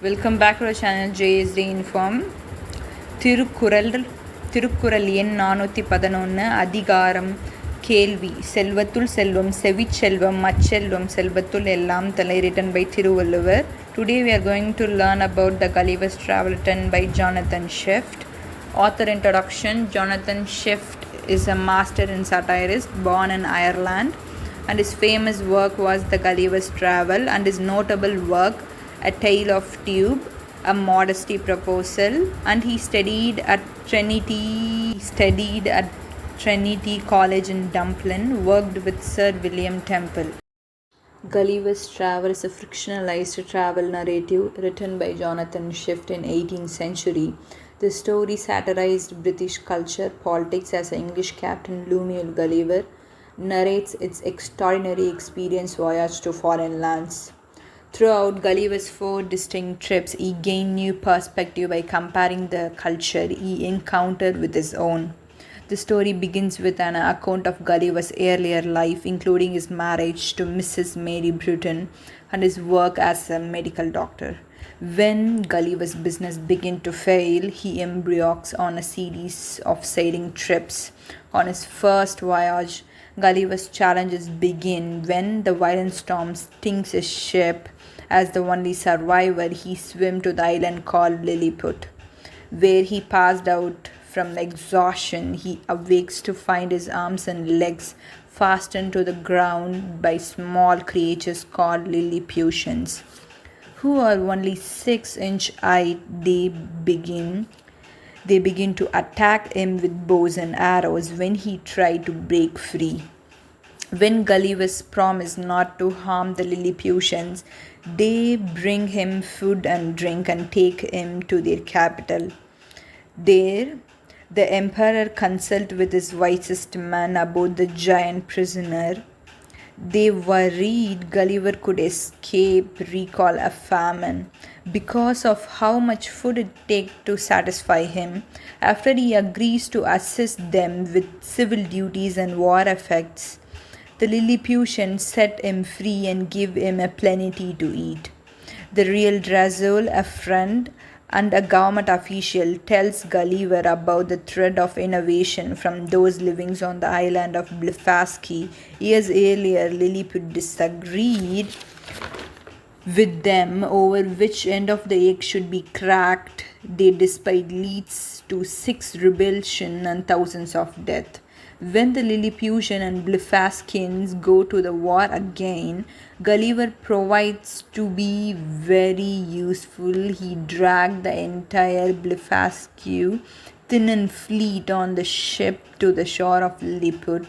Welcome back to our channel JSD Inform. Thirukkural Thirukkural எண் 411 அதிகாரம் கேள்வி செல்வத்துள் செல்வம் செவிச்செல்வம் மற்றெல்வம் செல்வத்துள் எல்லாம் தலை written by Thiruvalluvar. Today we are going to learn about the Gulliver's Travel written by Jonathan Swift. Author introduction. Jonathan Swift is a master and satirist born in Ireland, and his famous work was the Gulliver's Travel, and his notable work A Tale of Tube, A Modesty Proposal, and he studied at Trinity College in Dublin, worked with Sir William Temple. Gulliver's Travel is a fictionalized travel narrative written by Jonathan Swift in 18th century. The story satirized British culture, politics as an English captain Lemuel Gulliver narrates its extraordinary experience voyage to foreign lands. Throughout Gulliver's 4 distinct trips, he gained new perspective by comparing the culture he encountered with his own. The story begins with an account of Gulliver's earlier life, including his marriage to Mrs. Mary Bruton and his work as a medical doctor. When Gulliver's business began to fail, he embarks on a series of sailing trips. On his first voyage, Gulliver's challenges begin when the violent storm sinks his ship. As the only survivor, he swims to the island called Lilliput, where he passed out from exhaustion. He awakes to find his arms and legs fastened to the ground by small creatures called Lilliputians, who are only 6-inch height. They begin to attack him with bows and arrows when he tried to break free. When Gulliver's promised not to harm the Lilliputians, they bring him food and drink and take him to their capital. There, the emperor consults with his wisest man about the giant prisoner. They worried Gulliver could escape recall a famine because of how much food it takes to satisfy him. After he agrees to assist them with civil duties and war effects, the Lilliputians set him free and give him a plenty to eat. The real Drazzle, a friend and a government official, tells Gulliver about the threat of innovation from those living on the island of Blefuscu. Years earlier, Lilliput disagreed with them over which end of the egg should be cracked. They despite leads to 6 rebellion and thousands of death. When the Lilliputian and Blefuscans go to the war again, Gulliver provides to be very useful. He dragged the entire Blefuscu, thin and fleet, on the ship to the shore of Lilliput.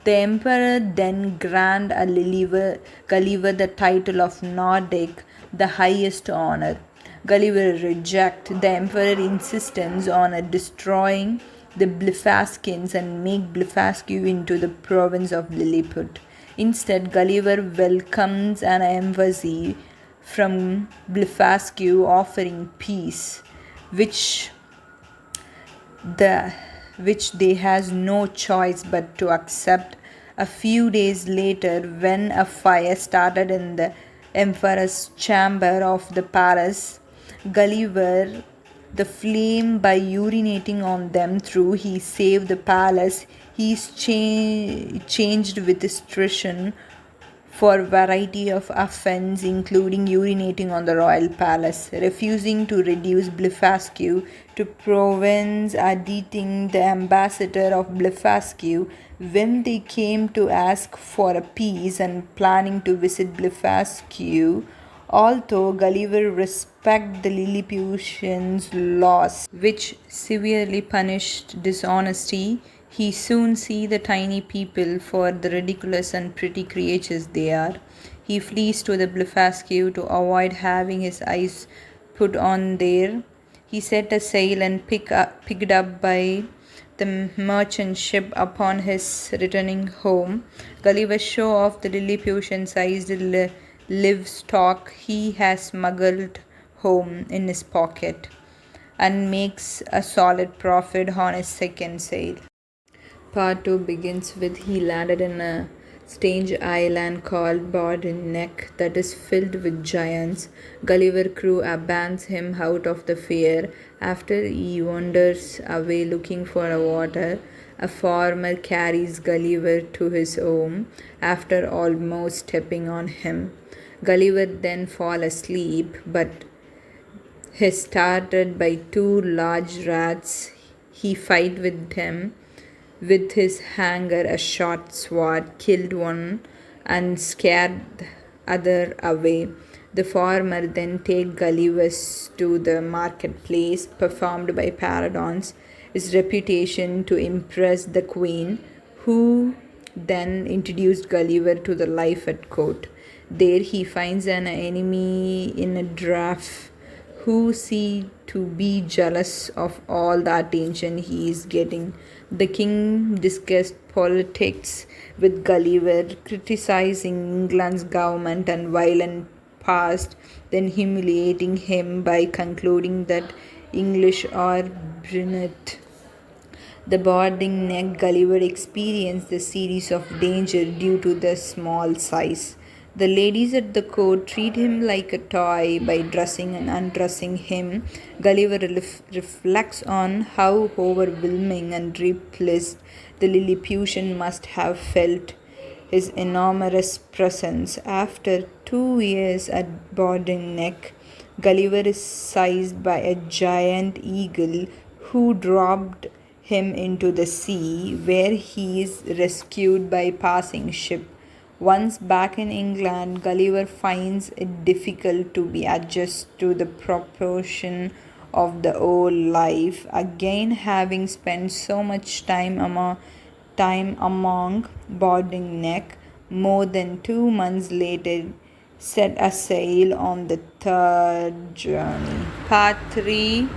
The emperor then granted Gulliver the title of Nordic, the highest honor. Gulliver rejects the emperor's insistence on destroying the Blefuscans and make Blefuscu into the province of Lilliput. Instead, Gulliver welcomes an embassy from Blefuscu offering peace, which they has no choice but to accept. A few days later, when a fire started in the emperor's chamber of the palace, Gulliver the flame by urinating on them through he saved the palace. He is changed with discretion for variety of offense, including urinating on the royal palace, refusing to reduce Blefuscu to province, editing the ambassador of Blefuscu when they came to ask for a peace, and planning to visit Blefuscu. Although Gulliver respected the Lilliputians' laws, which severely punished dishonesty, he soon sees the tiny people for the ridiculous and pretty creatures they are. He flees to the Blefuscu to avoid having his eyes put on there. He set a sail and picked up by the merchant ship. Upon his returning home, Gulliver show off the Lilliputian-sized livestock he has smuggled home in his pocket, and makes a solid profit on his second sail. Part 2 begins with he landed in a strange island called Borden Neck that is filled with giants. Gulliver crew abandons him out of the fear. After he wanders away looking for a water, a farmer carries Gulliver to his home after almost stepping on him. Gulliver then falls asleep, but is started by two large rats. He fight with them with his hanger a short sword, killed one and scared the other away. The farmer then take Gulliver to the marketplace, performed by Paradons, his reputation to impress the queen, who then introduced Gulliver to the life at court. There he finds an enemy in a draft who see to be jealous of all the attention he is getting. The king discussed politics with Gulliver, criticizing England's government and violent past, then humiliating him by concluding that English are brunette. The boarding neck Gulliver experienced a series of danger due to the small size. The ladies at the court treat him like a toy by dressing and undressing him. Gulliver reflects on how overwhelming and repulsed the Lilliputian must have felt his enormous presence. After 2 years at boarding neck, Gulliver is seized by a giant eagle who dropped him into the sea, where he is rescued by passing ship. Once back in England, Gulliver finds it difficult to be adjusted to the proportion of the old life, again having spent so much time among boarding neck. More than 2 months later, set a sail on the third journey. Part 3.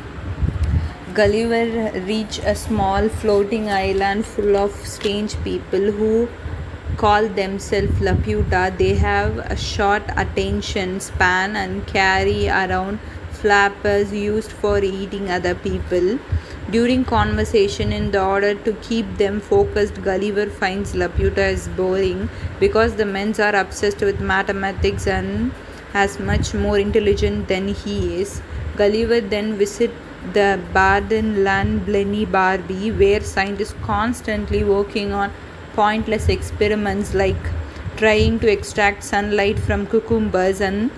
Gulliver reached a small floating island full of strange people who call themselves Laputa. They have a short attention span and carry around flappers used for eating other people. During conversation, in the order to keep them focused, Gulliver finds Laputa is boring because the men are obsessed with mathematics and as much more intelligent than he is. Gulliver then visits the Baden land Blenny Barbie, where scientists constantly working on pointless experiments like trying to extract sunlight from cucumbers and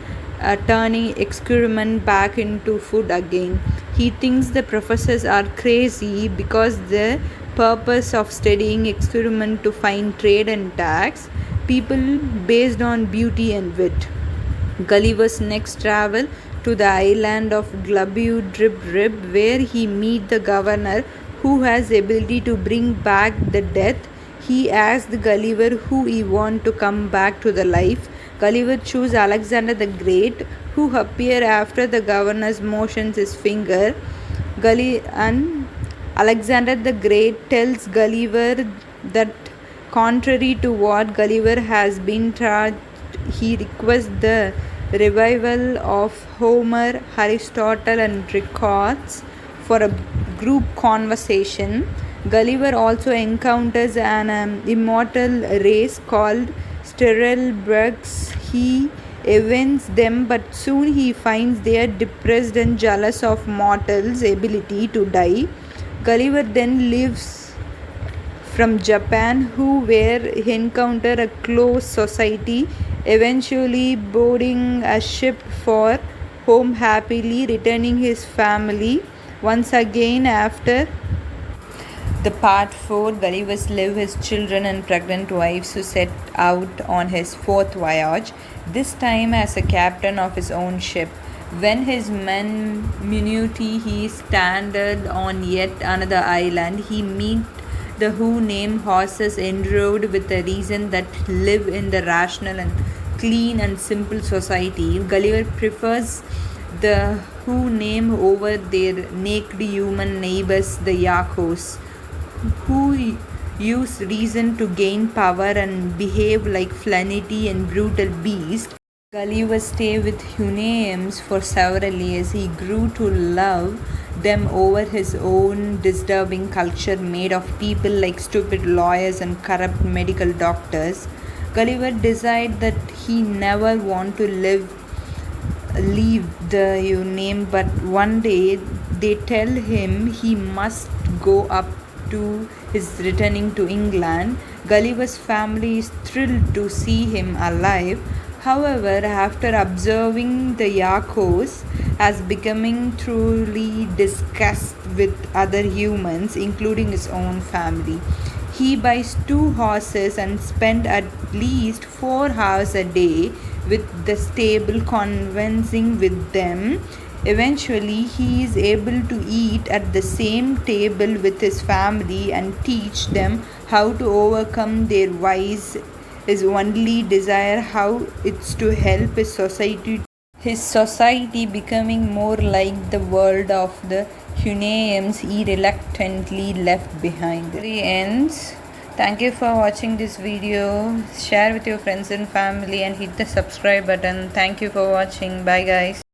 turning excrement back into food again. He thinks the professors are crazy because the purpose of studying experiment to find trade and tax people based on beauty and wit. Gulliver's next travel to the island of Glubberdub, where he meets the governor who has ability to bring back the dead. He asks Gulliver who he want to come back to the life. Gulliver chooses Alexander the Great, who appear after the governor's motions his finger. And Alexander the Great tells Gulliver that contrary to what Gulliver has been taught, he requests the revival of Homer, Aristotle, and records for a group conversation. Gulliver also encounters an immortal race called Sterilbergs. He avenge them, but soon he finds they are depressed and jealous of mortals' ability to die. Gulliver then leaves from Japan, who where he encounter a close society, eventually boarding a ship for home happily, returning his family once again after the part 4. Gulliver leaves his children and pregnant wives to set out on his fourth voyage, this time as a captain of his own ship. When his men mutiny, he stranded on yet another island. He meets the who named horses endowed with a reason that live in the rational and clean and simple society. Gulliver prefers the who name over their naked human neighbors, the Yakos, who use reason to gain power and behave like flanity and brutal beasts. Gulliver stayed with Hunaeans for several years. He grew to love them over his own disturbing culture made of people like stupid lawyers and corrupt medical doctors. Gulliver decided that he never want to leave the name, but one day they tell him he must go up to his returning to England. Gulliver's family is thrilled to see him alive. However, after observing the Yakos as becoming truly disgusted with other humans, including his own family, he buys 2 horses and spends at least 4 hours a day with the stable, conversing with them. Eventually, he is able to eat at the same table with his family and teach them how to overcome their vice. His only desire how it's to help his society becoming more like the world of the Hunaeans he reluctantly left behind. The ends. Thank you for watching this video. Share with your friends and family and hit the subscribe button. Thank you for watching. Bye guys.